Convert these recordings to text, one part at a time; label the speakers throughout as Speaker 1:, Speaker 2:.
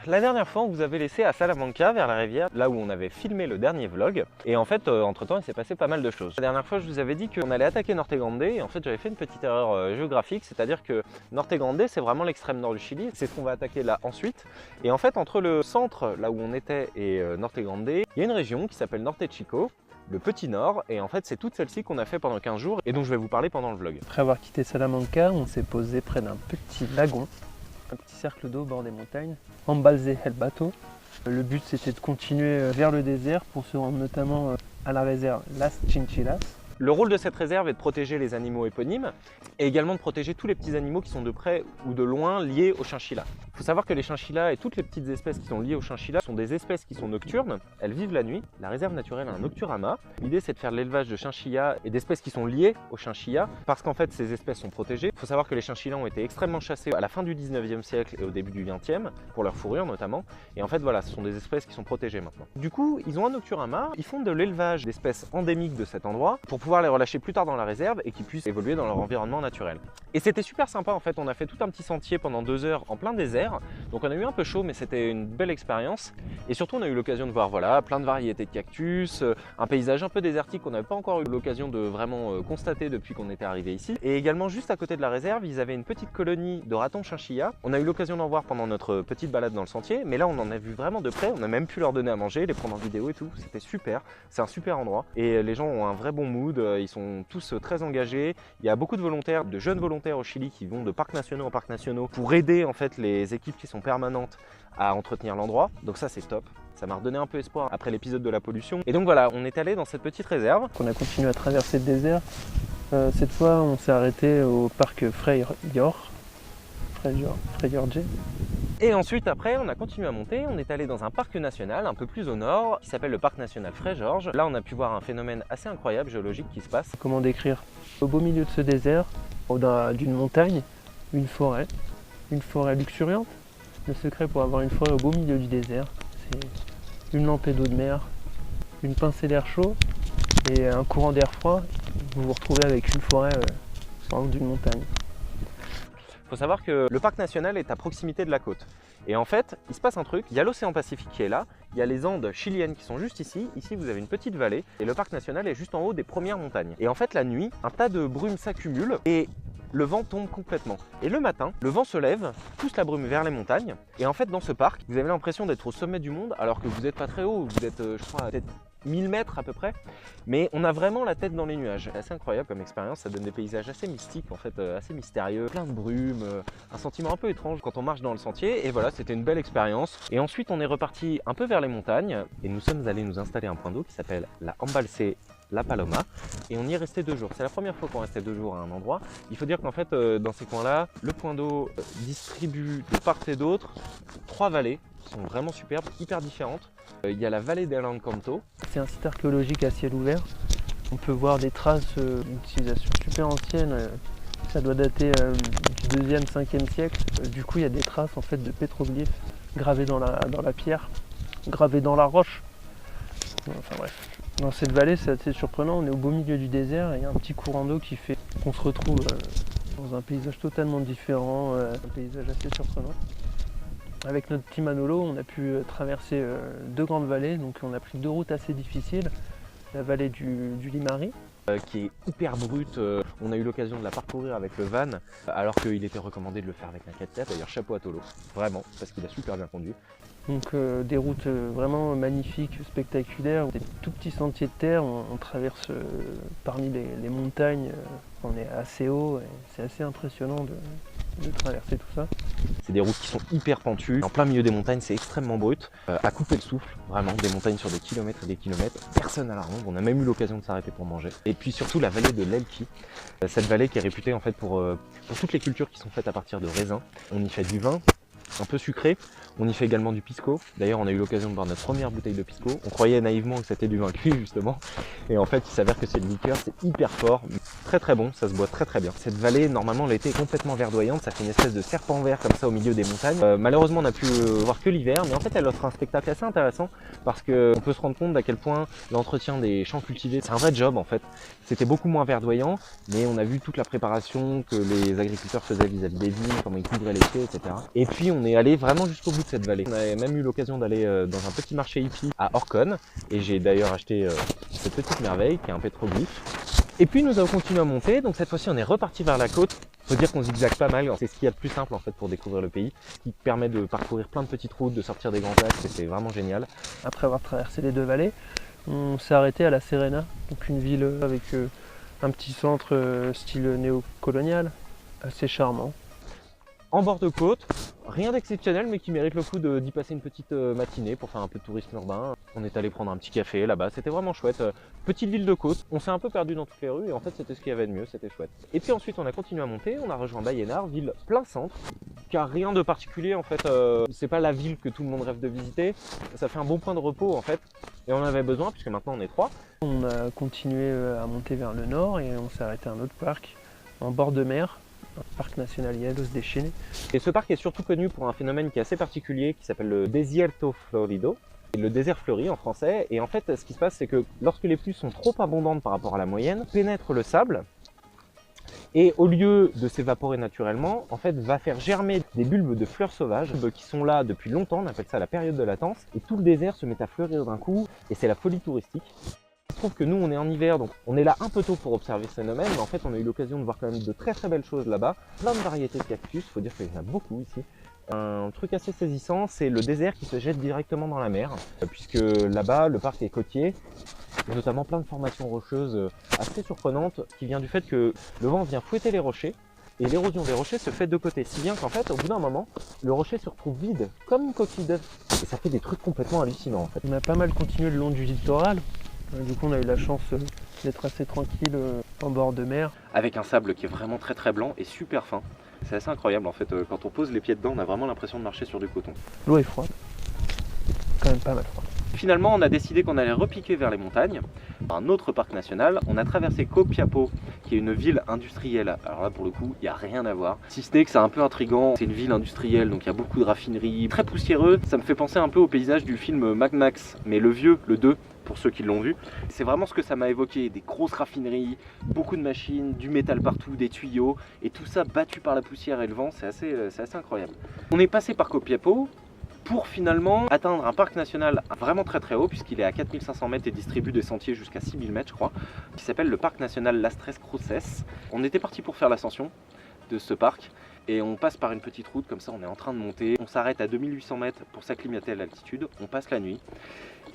Speaker 1: La dernière fois, on vous avait laissé à Salamanca, vers la rivière, là où on avait filmé le dernier vlog. Et en fait, entre-temps, il s'est passé pas mal de choses. La dernière fois, je vous avais dit qu'on allait attaquer Norte Grande. Et en fait, j'avais fait une petite erreur géographique, c'est-à-dire que Norte Grande, c'est vraiment l'extrême nord du Chili. C'est ce qu'on va attaquer là ensuite. Et en fait, entre le centre, là où on était, et Norte Grande, il y a une région qui s'appelle Norte Chico, le Petit Nord, et en fait c'est toute celle-ci qu'on a fait pendant 15 jours et dont je vais vous parler pendant le vlog.
Speaker 2: Après avoir quitté Salamanca, on s'est posé près d'un petit lagon, un petit cercle d'eau au bord des montagnes, Embalse El Bato. Le but c'était de continuer vers le désert pour se rendre notamment à la réserve Las Chinchillas.
Speaker 1: Le rôle de cette réserve est de protéger les animaux éponymes et également de protéger tous les petits animaux qui sont de près ou de loin liés aux chinchillas. Il faut savoir que les chinchillas et toutes les petites espèces qui sont liées aux chinchillas sont des espèces qui sont nocturnes, elles vivent la nuit. La réserve naturelle a un nocturama. L'idée c'est de faire de l'élevage de chinchillas et d'espèces qui sont liées aux chinchillas parce qu'en fait ces espèces sont protégées. Il faut savoir que les chinchillas ont été extrêmement chassés à la fin du 19e siècle et au début du 20e pour leur fourrure notamment. Et en fait voilà, ce sont des espèces qui sont protégées maintenant. Du coup, ils ont un nocturama, ils font de l'élevage d'espèces endémiques de cet endroit pour pouvoir les relâcher plus tard dans la réserve et qu'ils puissent évoluer dans leur environnement naturel. Et c'était super sympa en fait, on a fait tout un petit sentier pendant 2 heures en plein désert, donc on a eu un peu chaud mais c'était une belle expérience et surtout on a eu l'occasion de voir voilà, plein de variétés de cactus, un paysage un peu désertique qu'on n'avait pas encore eu l'occasion de vraiment constater depuis qu'on était arrivé ici. Et également juste à côté de la réserve, ils avaient une petite colonie de ratons chinchilla. On a eu l'occasion d'en voir pendant notre petite balade dans le sentier, mais là on en a vu vraiment de près, on a même pu leur donner à manger, les prendre en vidéo et tout, c'était super, c'est un super endroit et les gens ont un vrai bon mood, ils sont tous très engagés. Il y a beaucoup de volontaires, de jeunes volontaires au Chili qui vont de parcs nationaux en parcs nationaux pour aider en fait les équipes qui sont permanentes à entretenir l'endroit. Donc ça c'est top. Ça m'a redonné un peu espoir après l'épisode de la pollution. Et donc voilà, on est allé dans cette petite réserve.
Speaker 2: On a continué à traverser le désert. Cette fois, on s'est arrêté au parc Frejorge.
Speaker 1: Et ensuite après, on a continué à monter. On est allé dans un parc national un peu plus au nord qui s'appelle le parc national Frejorge. Là, on a pu voir un phénomène assez incroyable géologique qui se passe.
Speaker 2: Comment décrire? Au beau milieu de ce désert, au-delà d'une montagne, une forêt luxuriante. Le secret pour avoir une forêt au beau milieu du désert, c'est une lampée d'eau de mer, une pincée d'air chaud et un courant d'air froid. Vous vous retrouvez avec une forêt en haut d'une montagne.
Speaker 1: Il faut savoir que le parc national est à proximité de la côte. Et en fait, il se passe un truc, il y a l'océan Pacifique qui est là, il y a les Andes chiliennes qui sont juste ici. Ici, vous avez une petite vallée et le parc national est juste en haut des premières montagnes. Et en fait, la nuit, un tas de brumes s'accumulent et le vent tombe complètement. Et le matin, le vent se lève, pousse la brume vers les montagnes. Et en fait, dans ce parc, vous avez l'impression d'être au sommet du monde alors que vous n'êtes pas très haut, vous êtes, je crois, peut-être 1000 mètres à peu près, mais on a vraiment la tête dans les nuages. C'est assez incroyable comme expérience, ça donne des paysages assez mystiques en fait, assez mystérieux, plein de brume, un sentiment un peu étrange quand on marche dans le sentier. Et voilà, c'était une belle expérience. Et ensuite on est reparti un peu vers les montagnes et nous sommes allés nous installer à un point d'eau qui s'appelle la Embalse La Paloma et on y est resté 2 jours. C'est la première fois qu'on restait 2 jours à un endroit. Il faut dire qu'en fait dans ces coins-là, le point d'eau distribue de part et d'autre 3 vallées qui sont vraiment superbes, hyper différentes. Il y a la vallée del Encanto.
Speaker 2: C'est un site archéologique à ciel ouvert. On peut voir des traces d'utilisation super ancienne. Ça doit dater du 2e, 5e siècle. Du coup, il y a des traces en fait de pétroglyphes gravés dans la pierre, gravés dans la roche. Enfin bref. Dans cette vallée, c'est assez surprenant. On est au beau milieu du désert et il y a un petit courant d'eau qui fait qu'on se retrouve dans un paysage totalement différent, un paysage assez surprenant. Avec notre petit Manolo, on a pu traverser 2 grandes vallées, donc on a pris 2 routes assez difficiles. La vallée du Limari,
Speaker 1: qui est hyper brute, on a eu l'occasion de la parcourir avec le van, alors qu'il était recommandé de le faire avec un 4x4, d'ailleurs chapeau à Tolo, vraiment, parce qu'il a super bien conduit.
Speaker 2: Donc des routes vraiment magnifiques, spectaculaires, des tout petits sentiers de terre, on traverse parmi les montagnes, on est assez haut et c'est assez impressionnant de traverser tout ça.
Speaker 1: C'est des routes qui sont hyper pentues, en plein milieu des montagnes, c'est extrêmement brut, à couper le souffle, vraiment, des montagnes sur des kilomètres et des kilomètres, personne à la ronde, on a même eu l'occasion de s'arrêter pour manger. Et puis surtout la vallée de l'Elqui, cette vallée qui est réputée en fait pour toutes les cultures qui sont faites à partir de raisins. On y fait du vin, un peu sucré. On y fait également du pisco. D'ailleurs, on a eu l'occasion de boire notre première bouteille de pisco. On croyait naïvement que c'était du vin cuit justement. Et en fait, il s'avère que c'est une liqueur, c'est hyper fort, très très bon, ça se boit très très bien. Cette vallée, normalement, l'été est complètement verdoyante. Ça fait une espèce de serpent vert comme ça au milieu des montagnes. Malheureusement, on n'a pu voir que l'hiver, mais en fait, elle offre un spectacle assez intéressant parce qu'on peut se rendre compte d'à quel point l'entretien des champs cultivés, c'est un vrai job en fait. C'était beaucoup moins verdoyant, mais on a vu toute la préparation que les agriculteurs faisaient vis-à-vis des vignes, comment ils couvraient les pieds, etc. Et puis on est allé vraiment jusqu'au bout de cette vallée. On avait même eu l'occasion d'aller dans un petit marché hippie à Orcon, et j'ai d'ailleurs acheté cette petite merveille qui est un pétroglyphe. Et puis nous avons continué à monter, donc cette fois-ci on est reparti vers la côte. Faut dire qu'on zigzague pas mal, c'est ce qu'il y a de plus simple en fait pour découvrir le pays, qui permet de parcourir plein de petites routes, de sortir des grands axes, et c'est vraiment génial.
Speaker 2: Après avoir traversé les deux vallées, on s'est arrêté à La Serena, donc une ville avec un petit centre style néocolonial, assez charmant.
Speaker 1: En bord de côte, rien d'exceptionnel mais qui mérite le coup d'y passer une petite matinée pour faire un peu de tourisme urbain. On est allé prendre un petit café là-bas, c'était vraiment chouette. Petite ville de côte, on s'est un peu perdu dans toutes les rues et en fait c'était ce qu'il y avait de mieux, c'était chouette. Et puis ensuite on a continué à monter, on a rejoint Baïennar, ville plein centre, car rien de particulier en fait, c'est pas la ville que tout le monde rêve de visiter, ça fait un bon point de repos en fait, et on en avait besoin puisque maintenant on est 3.
Speaker 2: On a continué à monter vers le nord et on s'est arrêté à un autre parc en bord de mer. Un parc national Hielos de Chile.
Speaker 1: Et ce parc est surtout connu pour un phénomène qui est assez particulier, qui s'appelle le Desierto Florido, le désert fleuri en français. Et en fait, ce qui se passe, c'est que lorsque les pluies sont trop abondantes par rapport à la moyenne, pénètre le sable, et au lieu de s'évaporer naturellement, en fait, va faire germer des bulbes de fleurs sauvages qui sont là depuis longtemps, on appelle ça la période de latence, et tout le désert se met à fleurir d'un coup, et c'est la folie touristique. Je trouve que nous on est en hiver, donc on est là un peu tôt pour observer ce phénomène, mais en fait on a eu l'occasion de voir quand même de très très belles choses là-bas, plein de variétés de cactus, il faut dire qu'il y en a beaucoup ici. Un truc assez saisissant, c'est le désert qui se jette directement dans la mer, puisque là-bas le parc est côtier, et notamment plein de formations rocheuses assez surprenantes, qui vient du fait que le vent vient fouetter les rochers, et l'érosion des rochers se fait de côté, si bien qu'en fait au bout d'un moment, le rocher se retrouve vide, comme une coquille d'œuf, et ça fait des trucs complètement hallucinants en fait.
Speaker 2: On a pas mal continué le long du littoral. Du coup, on a eu la chance d'être assez tranquille en bord de mer.
Speaker 1: Avec un sable qui est vraiment très très blanc et super fin. C'est assez incroyable en fait, quand on pose les pieds dedans, on a vraiment l'impression de marcher sur du coton.
Speaker 2: L'eau est froide, quand même pas mal froide.
Speaker 1: Finalement, on a décidé qu'on allait repiquer vers les montagnes. Un autre parc national, on a traversé Copiapó, qui est une ville industrielle. Alors là, pour le coup, il n'y a rien à voir. Si ce n'est que c'est un peu intriguant, c'est une ville industrielle, donc il y a beaucoup de raffineries, très poussiéreux. Ça me fait penser un peu au paysage du film Mad Max, mais le vieux, le 2. Pour ceux qui l'ont vu, c'est vraiment ce que ça m'a évoqué, des grosses raffineries, beaucoup de machines, du métal partout, des tuyaux, et tout ça battu par la poussière et le vent, c'est assez incroyable. On est passé par Copiapó pour finalement atteindre un parc national vraiment très très haut, puisqu'il est à 4500 mètres et distribue des sentiers jusqu'à 6000 mètres je crois, qui s'appelle le parc national Las Tres Cruces. On était parti pour faire l'ascension de ce parc, et on passe par une petite route, comme ça on est en train de monter, on s'arrête à 2800 mètres pour s'acclimater à l'altitude, on passe la nuit,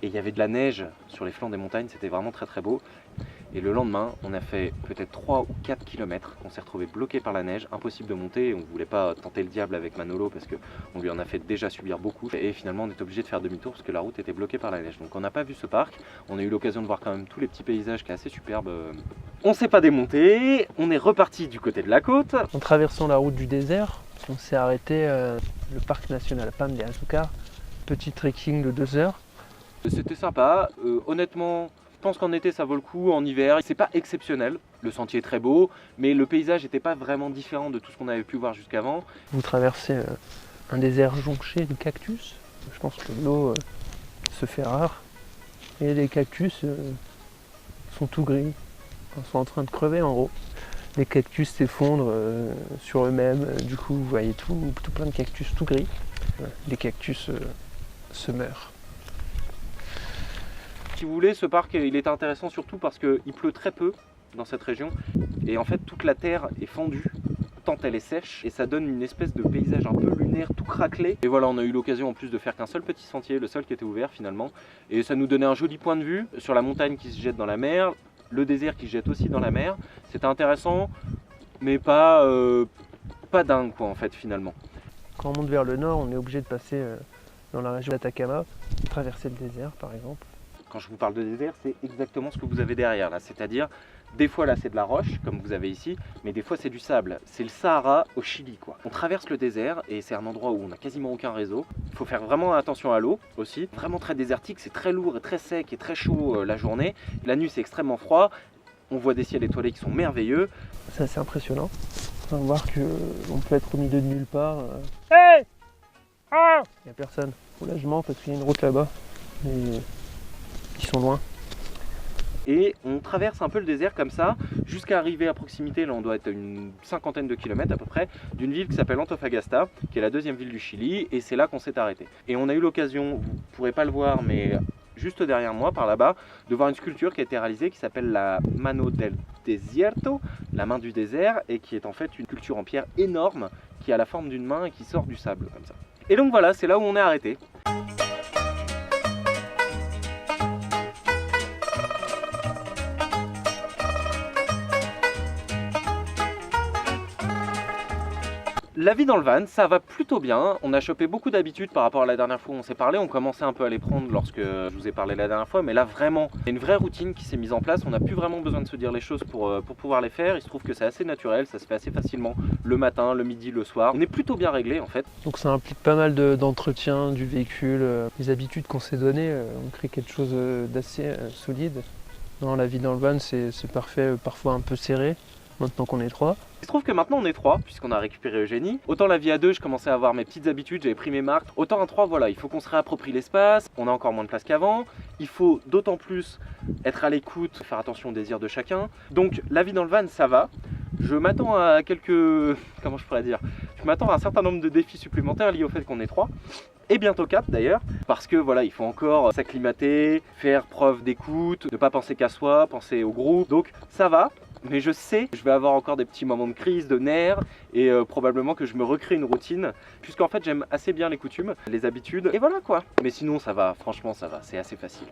Speaker 1: et il y avait de la neige sur les flancs des montagnes, c'était vraiment très très beau. Et le lendemain, on a fait peut-être 3 ou 4 km, on s'est retrouvé bloqué par la neige, impossible de monter, on ne voulait pas tenter le diable avec Manolo parce qu'on lui en a fait déjà subir beaucoup. Et finalement on est obligé de faire demi-tour parce que la route était bloquée par la neige. Donc on n'a pas vu ce parc, on a eu l'occasion de voir quand même tous les petits paysages qui est assez superbe. On s'est pas démonté, on est reparti du côté de la côte.
Speaker 2: En traversant la route du désert, on s'est arrêté le parc national Pam de Azucar, petit trekking de 2 heures.
Speaker 1: C'était sympa, honnêtement, je pense qu'en été ça vaut le coup, en hiver c'est pas exceptionnel, le sentier est très beau, mais le paysage n'était pas vraiment différent de tout ce qu'on avait pu voir jusqu'avant.
Speaker 2: Vous traversez un désert jonché de cactus, je pense que l'eau se fait rare, et les cactus sont tout gris, ils sont en train de crever en gros. Les cactus s'effondrent sur eux-mêmes, du coup vous voyez tout plein de cactus tout gris. Les cactus se meurent.
Speaker 1: Si vous voulez, ce parc il est intéressant surtout parce qu'il pleut très peu dans cette région et en fait toute la terre est fendue tant elle est sèche et ça donne une espèce de paysage un peu lunaire tout craquelé. Et voilà, on a eu l'occasion en plus de faire qu'un seul petit sentier, le seul qui était ouvert finalement, et ça nous donnait un joli point de vue sur la montagne qui se jette dans la mer, le désert qui se jette aussi dans la mer. C'était intéressant mais pas dingue quoi en fait finalement.
Speaker 2: Quand on monte vers le nord, on est obligé de passer dans la région d'Atacama, traverser le désert par exemple.
Speaker 1: Quand je vous parle de désert, c'est exactement ce que vous avez derrière là, c'est-à-dire Des fois là c'est de la roche comme vous avez ici, mais des fois c'est du sable. C'est le Sahara au Chili quoi. On traverse le désert et c'est un endroit où on n'a quasiment aucun réseau. Il faut faire vraiment attention à l'eau aussi. Vraiment très désertique, c'est très lourd et très sec et très chaud la journée. La nuit c'est extrêmement froid. On voit des ciels étoilés qui sont merveilleux.
Speaker 2: C'est assez impressionnant. On va voir qu'on peut être au milieu de nulle part. Hey, ah, il n'y a personne. Là je mens parce qu'il y a une route là-bas. Mais ils sont loin.
Speaker 1: Et on traverse un peu le désert comme ça, jusqu'à arriver à proximité, là on doit être à une 50aine de kilomètres à peu près, d'une ville qui s'appelle Antofagasta, qui est la deuxième ville du Chili, et c'est là qu'on s'est arrêté. Et on a eu l'occasion, vous ne pourrez pas le voir, mais juste derrière moi, par là-bas, de voir une sculpture qui a été réalisée qui s'appelle la Mano del Desierto, la main du désert, et qui est en fait une sculpture en pierre énorme, qui a la forme d'une main et qui sort du sable comme ça. Et donc voilà, c'est là où on est arrêté. La vie dans le van, ça va plutôt bien. On a chopé beaucoup d'habitudes par rapport à la dernière fois où on s'est parlé. On commençait un peu à les prendre lorsque je vous ai parlé la dernière fois. Mais là, vraiment, il y a une vraie routine qui s'est mise en place. On n'a plus vraiment besoin de se dire les choses pour pouvoir les faire. Il se trouve que c'est assez naturel. Ça se fait assez facilement le matin, le midi, le soir. On est plutôt bien réglé en fait.
Speaker 2: Donc ça implique pas mal d'entretien du véhicule. Les habitudes qu'on s'est données, on crée quelque chose d'assez solide. Non, la vie dans le van, c'est parfait, parfois un peu serré. Maintenant qu'on est 3.
Speaker 1: Il se trouve que maintenant on est 3 puisqu'on a récupéré Eugénie. Autant la vie à 2, je commençais à avoir mes petites habitudes, j'avais pris mes marques. Autant à 3, voilà, il faut qu'on se réapproprie l'espace, on a encore moins de place qu'avant. Il faut d'autant plus être à l'écoute, faire attention aux désirs de chacun. Donc la vie dans le van, ça va. Je m'attends à quelques... comment je pourrais dire, je m'attends à un certain nombre de défis supplémentaires liés au fait qu'on est 3. Et bientôt 4 d'ailleurs, parce que voilà, il faut encore s'acclimater, faire preuve d'écoute, ne pas penser qu'à soi, penser au groupe. Donc ça va. Mais je sais que je vais avoir encore des petits moments de crise, de nerfs et probablement que je me recrée une routine puisqu'en fait j'aime assez bien les coutumes, les habitudes et voilà quoi. Mais sinon ça va, franchement ça va, c'est assez facile.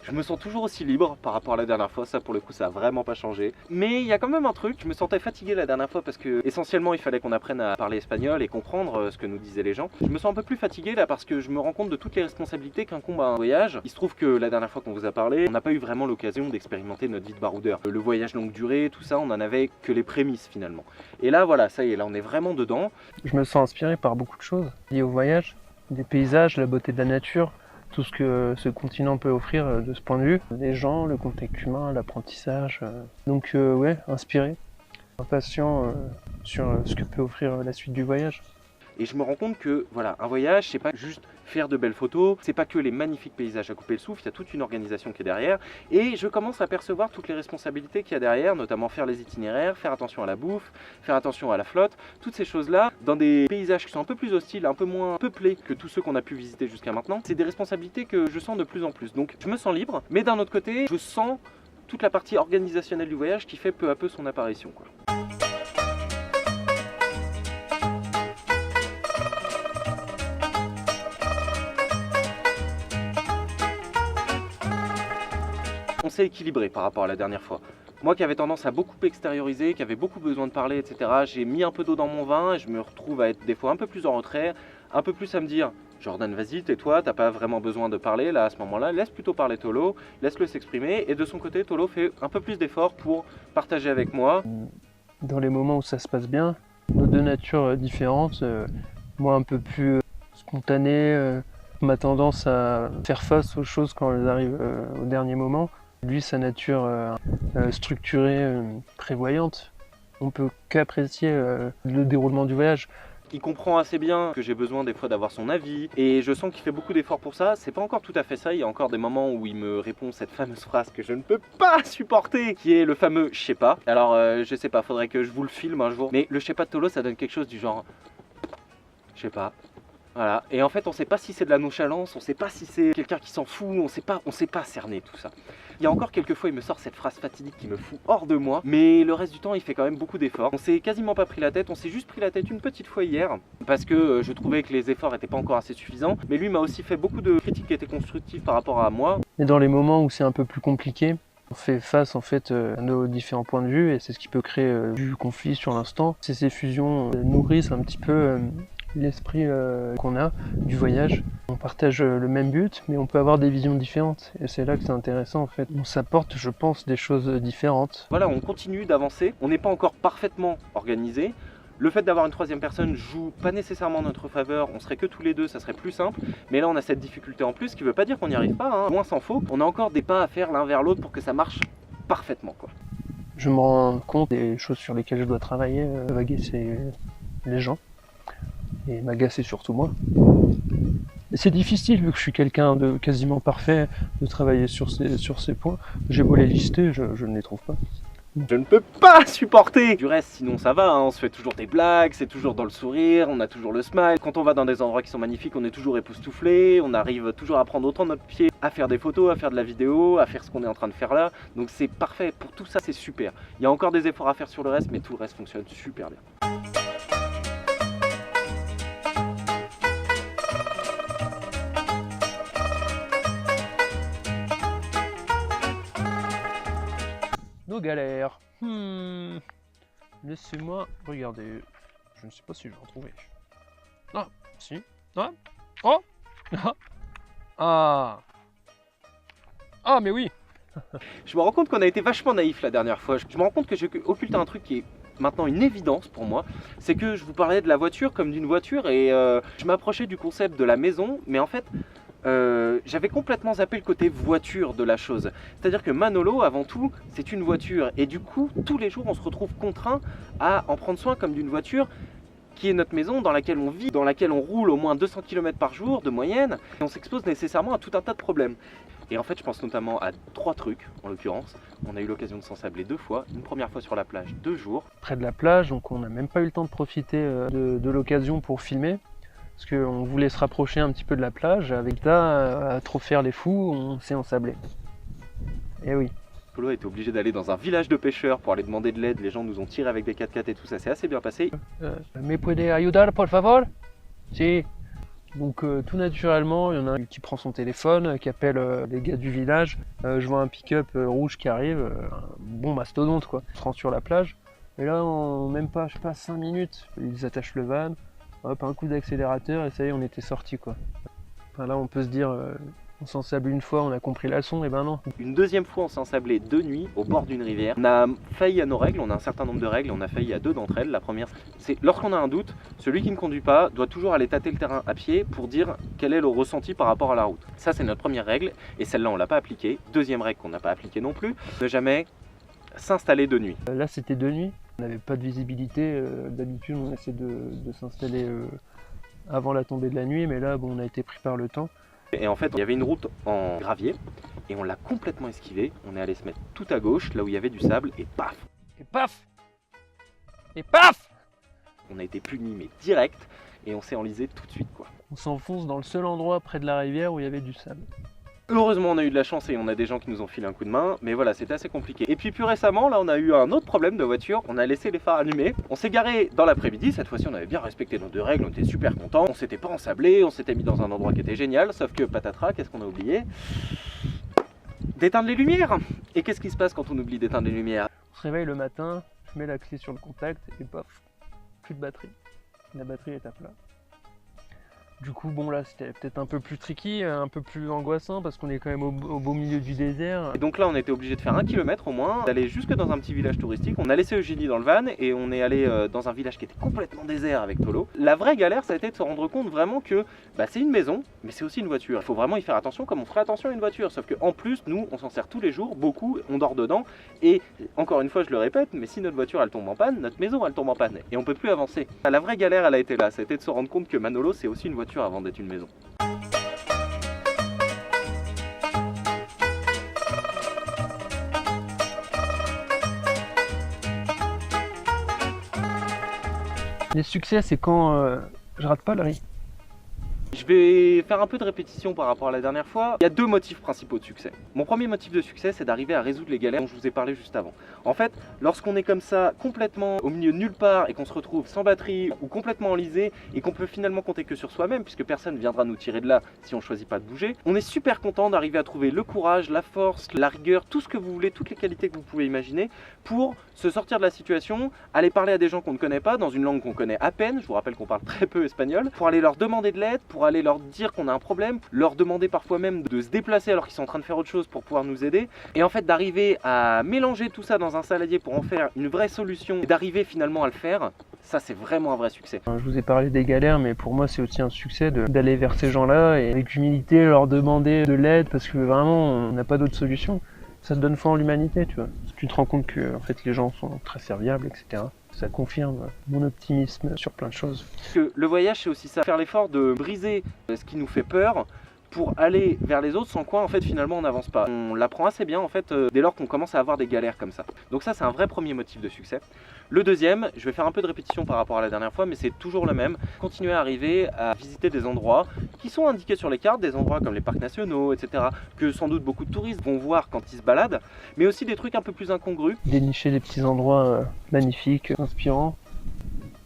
Speaker 1: Je me sens toujours aussi libre par rapport à la dernière fois, ça pour le coup ça a vraiment pas changé. Mais il y a quand même un truc, je me sentais fatigué la dernière fois parce que essentiellement il fallait qu'on apprenne à parler espagnol et comprendre ce que nous disaient les gens. Je me sens un peu plus fatigué là parce que je me rends compte de toutes les responsabilités qu'incombe à un voyage. Il se trouve que la dernière fois qu'on vous a parlé, on n'a pas eu vraiment l'occasion d'expérimenter notre vie de baroudeur. Le voyage longue durée, tout ça, on en avait que les prémices finalement. Et là voilà, ça y est, là on est vraiment dedans.
Speaker 2: Je me sens inspiré par beaucoup de choses liées au voyage, des paysages, la beauté de la nature. Tout ce que ce continent peut offrir de ce point de vue, les gens, le contact humain, l'apprentissage. Donc ouais, inspiré, impatient sur ce que peut offrir la suite du voyage.
Speaker 1: Et je me rends compte que voilà, un voyage, c'est pas juste faire de belles photos, c'est pas que les magnifiques paysages à couper le souffle, il y a toute une organisation qui est derrière. Et je commence à percevoir toutes les responsabilités qu'il y a derrière, notamment faire les itinéraires, faire attention à la bouffe, faire attention à la flotte, toutes ces choses-là, dans des paysages qui sont un peu plus hostiles, un peu moins peuplés que tous ceux qu'on a pu visiter jusqu'à maintenant. C'est des responsabilités que je sens de plus en plus. Donc je me sens libre, mais d'un autre côté, je sens toute la partie organisationnelle du voyage qui fait peu à peu son apparition, quoi. On s'est équilibré par rapport à la dernière fois. Moi qui avais tendance à beaucoup extérioriser, qui avait beaucoup besoin de parler, etc. J'ai mis un peu d'eau dans mon vin et je me retrouve à être des fois un peu plus en retrait, un peu plus à me dire Jordan, vas-y, tais-toi, t'as pas vraiment besoin de parler là à ce moment-là, laisse plutôt parler Tolo, laisse-le s'exprimer. Et de son côté, Tolo fait un peu plus d'efforts pour partager avec moi.
Speaker 2: Dans les moments où ça se passe bien, nos deux natures différentes, moi un peu plus spontané, ma tendance à faire face aux choses quand elles arrivent au dernier moment. Lui, sa nature structurée, prévoyante. On peut qu'apprécier le déroulement du voyage.
Speaker 1: Il comprend assez bien que j'ai besoin des fois d'avoir son avis et je sens qu'il fait beaucoup d'efforts pour ça. C'est pas encore tout à fait ça, il y a encore des moments où il me répond cette fameuse phrase que je ne peux pas supporter, qui est le fameux « je sais pas ». Alors je sais pas, faudrait que je vous le filme un jour, mais le « je sais pas » de Tolo, ça donne quelque chose du genre « je sais pas ». Voilà, et en fait on sait pas si c'est de la nonchalance, on sait pas si c'est quelqu'un qui s'en fout, on sait pas cerner tout ça. Il y a encore quelques fois il me sort cette phrase fatidique qui me fout hors de moi, mais le reste du temps il fait quand même beaucoup d'efforts. On s'est quasiment pas pris la tête, on s'est juste pris la tête une petite fois hier, parce que je trouvais que les efforts étaient pas encore assez suffisants, mais lui m'a aussi fait beaucoup de critiques qui étaient constructives par rapport à moi.
Speaker 2: Et dans les moments où c'est un peu plus compliqué, On fait face en fait à nos différents points de vue et c'est ce qui peut créer du conflit sur l'instant. Ces fusions nourrissent un petit peu l'esprit qu'on a du voyage. On partage le même but, mais on peut avoir des visions différentes. Et c'est là que c'est intéressant en fait. On s'apporte, je pense, des choses différentes.
Speaker 1: Voilà, on continue d'avancer. On n'est pas encore parfaitement organisé. Le fait d'avoir une troisième personne joue pas nécessairement en notre faveur. On serait que tous les deux, ça serait plus simple. Mais là, on a cette difficulté en plus, ce qui veut pas dire qu'on n'y arrive pas, hein. Loin s'en faut. On a encore des pas à faire l'un vers l'autre pour que ça marche parfaitement, quoi.
Speaker 2: Je me rends compte des choses sur lesquelles je dois travailler. M'agacer les gens. Et m'agacer surtout moi. Et c'est difficile vu que je suis quelqu'un de quasiment parfait de travailler sur ces points. J'ai beau les lister, je ne les trouve pas.
Speaker 1: Je ne peux pas supporter. Du reste, sinon ça va, hein. On se fait toujours des blagues, c'est toujours dans le sourire, on a toujours le smile. Quand on va dans des endroits qui sont magnifiques, on est toujours époustouflé, on arrive toujours à prendre autant notre pied, à faire des photos, à faire de la vidéo, à faire ce qu'on est en train de faire là. Donc c'est parfait, pour tout ça c'est super. Il y a encore des efforts à faire sur le reste, mais tout le reste fonctionne super bien.
Speaker 2: Nos galères. Laissez-moi regarder. Je ne sais pas si je vais retrouver. Ah, si. Ah. Oh. Ah. Ah, mais oui.
Speaker 1: Je me rends compte qu'on a été vachement naïf la dernière fois. Je me rends compte que j'ai occulté un truc qui est maintenant une évidence pour moi. C'est que je vous parlais de la voiture comme d'une voiture et je m'approchais du concept de la maison, mais en fait, j'avais complètement zappé le côté voiture de la chose. C'est-à-dire que Manolo, avant tout, c'est une voiture. Et du coup, tous les jours, on se retrouve contraint à en prendre soin comme d'une voiture qui est notre maison, dans laquelle on vit, dans laquelle on roule au moins 200 km par jour de moyenne. Et on s'expose nécessairement à tout un tas de problèmes. Et en fait, je pense notamment à 3 trucs, en l'occurrence. On a eu l'occasion de s'ensabler 2 fois. Une première fois sur la plage, 2 jours.
Speaker 2: Près de la plage, donc on n'a même pas eu le temps de profiter de l'occasion pour filmer. Parce qu'on voulait se rapprocher un petit peu de la plage. Avec ça, à trop faire les fous, on s'est ensablé. Et oui.
Speaker 1: Polo a été obligé d'aller dans un village de pêcheurs pour aller demander de l'aide. Les gens nous ont tiré avec des 4x4 et tout ça, c'est assez bien passé.
Speaker 2: Me puede ayudar, por favor? Si. Donc tout naturellement, il y en a un qui prend son téléphone, qui appelle les gars du village. Je vois un pick-up rouge qui arrive, un bon mastodonte quoi. On se rend sur la plage. Et là, en même pas, je sais pas, 5 minutes, ils attachent le van. Hop, un coup d'accélérateur et ça y est, on était sorti quoi. Enfin, là, on peut se dire, on s'ensable une fois, on a compris la leçon, et ben non.
Speaker 1: Une deuxième fois, on s'est ensablé de nuit au bord d'une rivière. On a failli à nos règles, on a un certain nombre de règles, on a failli à 2 d'entre elles. La première, c'est lorsqu'on a un doute, celui qui ne conduit pas doit toujours aller tâter le terrain à pied pour dire quel est le ressenti par rapport à la route. Ça, c'est notre première règle et celle-là, on l'a pas appliquée. Deuxième règle qu'on n'a pas appliquée non plus, ne jamais s'installer de nuit.
Speaker 2: Là, c'était de nuit, on n'avait pas de visibilité. D'habitude, on essaie de s'installer avant la tombée de la nuit, mais là, bon, on a été pris par le temps.
Speaker 1: Et en fait, il y avait une route en gravier et on l'a complètement esquivée. On est allé se mettre tout à gauche, là où il y avait du sable, et paf!
Speaker 2: Et paf! Et paf!
Speaker 1: On a été puni, mais direct, et on s'est enlisé tout de suite, quoi.
Speaker 2: On s'enfonce dans le seul endroit près de la rivière où il y avait du sable.
Speaker 1: Heureusement, on a eu de la chance et on a des gens qui nous ont filé un coup de main, mais voilà, c'était assez compliqué. Et puis plus récemment, là, on a eu un autre problème de voiture. On a laissé les phares allumés. On s'est garé dans l'après-midi. Cette fois-ci, on avait bien respecté nos 2 règles. On était super contents. On s'était pas ensablé. On s'était mis dans un endroit qui était génial. Sauf que patatras, qu'est-ce qu'on a oublié? D'éteindre les lumières. Et qu'est-ce qui se passe quand on oublie d'éteindre les lumières?
Speaker 2: On se réveille le matin, je mets la clé sur le contact et paf, plus de batterie. La batterie est à plat. Du coup, bon là, c'était peut-être un peu plus tricky, un peu plus angoissant parce qu'on est quand même au beau milieu du désert.
Speaker 1: Et donc là, on était obligé de faire 1 kilomètre au moins, d'aller jusque dans un petit village touristique. On a laissé Eugénie dans le van et on est allé dans un village qui était complètement désert avec Polo. La vraie galère, ça a été de se rendre compte vraiment que c'est une maison, mais c'est aussi une voiture. Il faut vraiment y faire attention comme on ferait attention à une voiture. Sauf qu'en plus, nous, on s'en sert tous les jours, beaucoup, on dort dedans. Et encore une fois, je le répète, mais si notre voiture, elle tombe en panne, notre maison, elle tombe en panne. Et on peut plus avancer. La vraie galère, elle a été là. Ça a été de se rendre compte que Manolo, c'est aussi une voiture avant d'être une maison.
Speaker 2: Les succès, c'est quand je rate pas le riz.
Speaker 1: Je vais faire un peu de répétition par rapport à la dernière fois. Il y a deux motifs principaux de succès. Mon premier motif de succès, c'est d'arriver à résoudre les galères dont je vous ai parlé juste avant. En fait, lorsqu'on est comme ça, complètement au milieu de nulle part et qu'on se retrouve sans batterie ou complètement enlisé et qu'on peut finalement compter que sur soi-même puisque personne ne viendra nous tirer de là si on ne choisit pas de bouger, on est super content d'arriver à trouver le courage, la force, la rigueur, tout ce que vous voulez, toutes les qualités que vous pouvez imaginer pour se sortir de la situation, aller parler à des gens qu'on ne connaît pas dans une langue qu'on connaît à peine, je vous rappelle qu'on parle très peu espagnol, pour aller leur demander de l'aide, pour aller leur dire qu'on a un problème, leur demander parfois même de se déplacer alors qu'ils sont en train de faire autre chose pour pouvoir nous aider, et en fait d'arriver à mélanger tout ça dans un saladier pour en faire une vraie solution et d'arriver finalement à le faire, ça c'est vraiment un vrai succès.
Speaker 2: Je vous ai parlé des galères, mais pour moi c'est aussi un succès d'aller vers ces gens-là et avec humilité leur demander de l'aide parce que vraiment on n'a pas d'autre solution. Ça te donne foi en l'humanité, tu vois. Tu te rends compte que en fait, les gens sont très serviables, etc. Ça confirme mon optimisme sur plein de choses.
Speaker 1: Que le voyage, c'est aussi ça, faire l'effort de briser ce qui nous fait peur pour aller vers les autres, sans quoi en fait finalement on n'avance pas. On l'apprend assez bien en fait dès lors qu'on commence à avoir des galères comme ça. Donc ça c'est un vrai premier motif de succès. Le deuxième, je vais faire un peu de répétition par rapport à la dernière fois, mais c'est toujours le même. Continuer à arriver à visiter des endroits qui sont indiqués sur les cartes, des endroits comme les parcs nationaux, etc. que sans doute beaucoup de touristes vont voir quand ils se baladent, mais aussi des trucs un peu plus incongrus.
Speaker 2: Dénicher des petits endroits magnifiques, inspirants.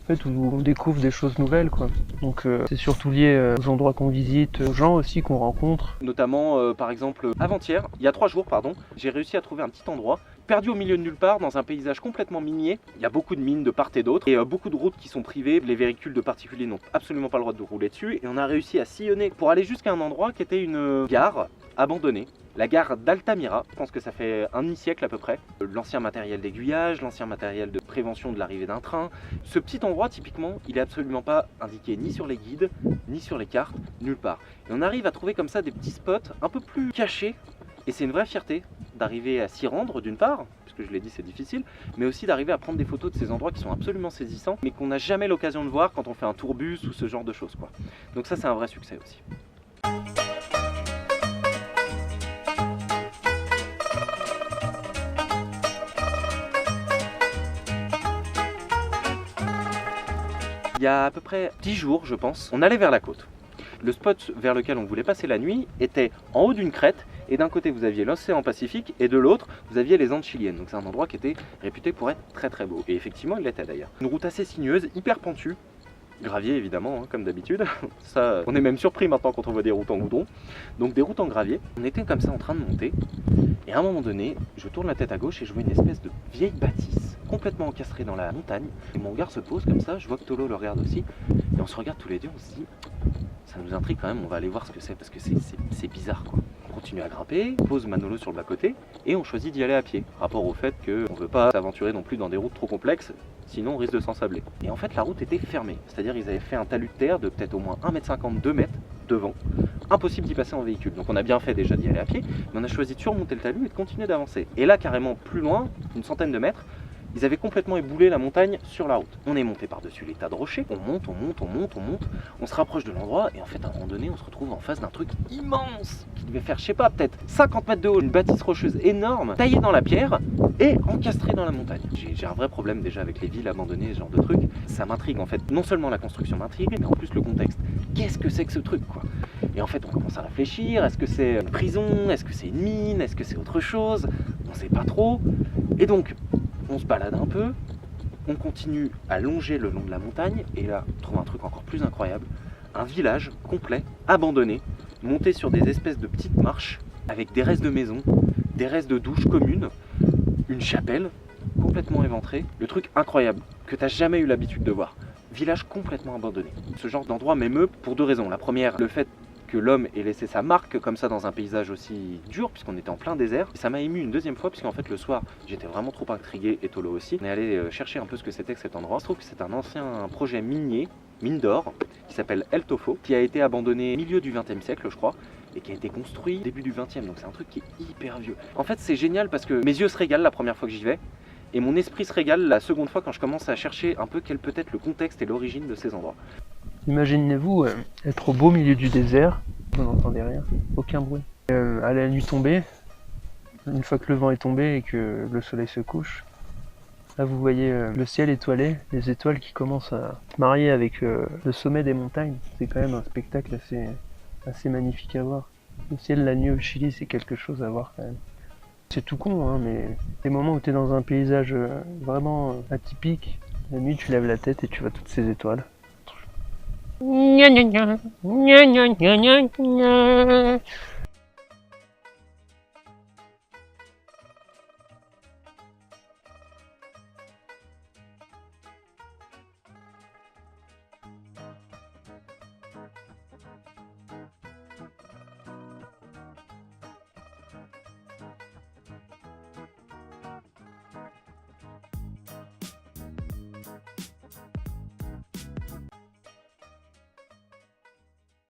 Speaker 2: En fait, où on découvre des choses nouvelles, quoi. Donc c'est surtout lié aux endroits qu'on visite, aux gens aussi qu'on rencontre.
Speaker 1: Notamment par exemple avant-hier, il y a 3 jours pardon, j'ai réussi à trouver un petit endroit perdu au milieu de nulle part dans un paysage complètement minier. Il y a beaucoup de mines de part et d'autre et beaucoup de routes qui sont privées. Les véhicules de particuliers n'ont absolument pas le droit de rouler dessus et on a réussi à sillonner pour aller jusqu'à un endroit qui était une gare abandonnée. La gare d'Altamira, je pense que ça fait un demi-siècle à peu près. L'ancien matériel d'aiguillage, l'ancien matériel de prévention de l'arrivée d'un train. Ce petit endroit, typiquement, il est absolument pas indiqué ni sur les guides, ni sur les cartes, nulle part. Et on arrive à trouver comme ça des petits spots un peu plus cachés. Et c'est une vraie fierté d'arriver à s'y rendre, d'une part, puisque je l'ai dit c'est difficile, mais aussi d'arriver à prendre des photos de ces endroits qui sont absolument saisissants, mais qu'on n'a jamais l'occasion de voir quand on fait un tourbus ou ce genre de choses, quoi. Donc ça, c'est un vrai succès aussi. Il y a à peu près 10 jours, je pense, on allait vers la côte. Le spot vers lequel on voulait passer la nuit était en haut d'une crête et d'un côté vous aviez l'océan Pacifique et de l'autre vous aviez les Andes chiliennes. Donc c'est un endroit qui était réputé pour être très très beau. Et effectivement il l'était d'ailleurs. Une route assez sinueuse, hyper pentue. Gravier évidemment, hein, comme d'habitude. Ça, on est même surpris maintenant quand on voit des routes en goudron. Donc des routes en gravier. On était comme ça en train de monter. Et à un moment donné, je tourne la tête à gauche et je vois une espèce de vieille bâtisse complètement encastrée dans la montagne. Et mon regard se pose comme ça, je vois que Tolo le regarde aussi. Et on se regarde tous les deux, on se dit, ça nous intrigue quand même, on va aller voir ce que c'est parce que c'est bizarre quoi. On continue à grimper, on pose Manolo sur le bas-côté et on choisit d'y aller à pied. Rapport au fait qu'on ne veut pas s'aventurer non plus dans des routes trop complexes, sinon on risque de s'ensabler. Et en fait la route était fermée, c'est-à-dire ils avaient fait un talus de terre de peut-être au moins 1,50 m, 2 mètres devant. Impossible d'y passer en véhicule. Donc on a bien fait déjà d'y aller à pied, mais on a choisi de surmonter le talus et de continuer d'avancer. Et là carrément plus loin, une centaine de mètres, ils avaient complètement éboulé la montagne sur la route. On est monté par-dessus les tas de rochers, on monte, on se rapproche de l'endroit et en fait à un moment donné on se retrouve en face d'un truc immense qui devait faire, je sais pas, peut-être 50 mètres de haut, une bâtisse rocheuse énorme, taillée dans la pierre et encastrée dans la montagne. J'ai un vrai problème déjà avec les villes abandonnées, ce genre de truc. Ça m'intrigue en fait, non seulement la construction m'intrigue, mais en plus le contexte. Qu'est-ce que c'est que ce truc quoi? Et en fait on commence à réfléchir, est-ce que c'est une prison, est-ce que c'est une mine, est-ce que c'est autre chose? On sait pas trop. Et donc on se balade un peu, on continue à longer le long de la montagne et là on trouve un truc encore plus incroyable, un village complet, abandonné, monté sur des espèces de petites marches avec des restes de maisons, des restes de douches communes, une chapelle complètement éventrée, le truc incroyable que tu n'as jamais eu l'habitude de voir. Village complètement abandonné. Ce genre d'endroit m'émeut pour 2 raisons. La première, le fait que l'homme ait laissé sa marque comme ça dans un paysage aussi dur puisqu'on était en plein désert. Et ça m'a ému une deuxième fois puisqu'en fait le soir j'étais vraiment trop intrigué et Tolo aussi. On est allé chercher un peu ce que c'était que cet endroit. Il se trouve que c'est un ancien projet minier, mine d'or, qui s'appelle El Tofo, qui a été abandonné au milieu du XXe siècle je crois et qui a été construit début du XXe, donc c'est un truc qui est hyper vieux. En fait c'est génial parce que mes yeux se régalent la première fois que j'y vais et mon esprit se régale la seconde fois quand je commence à chercher un peu quel peut être le contexte et l'origine de ces endroits.
Speaker 2: Imaginez-vous être au beau milieu du désert, vous n'entendez rien, aucun bruit. À la nuit tombée, une fois que le vent est tombé et que le soleil se couche, Là vous voyez le ciel étoilé, les étoiles qui commencent à se marier avec le sommet des montagnes. C'est quand même un spectacle assez magnifique à voir. Le ciel la nuit au Chili, c'est quelque chose à voir quand même. C'est tout con, hein, mais les moments où tu es dans un paysage vraiment atypique, la nuit tu lèves la tête et tu vois toutes ces étoiles. Gna gna gna, gna gna gna gna gna.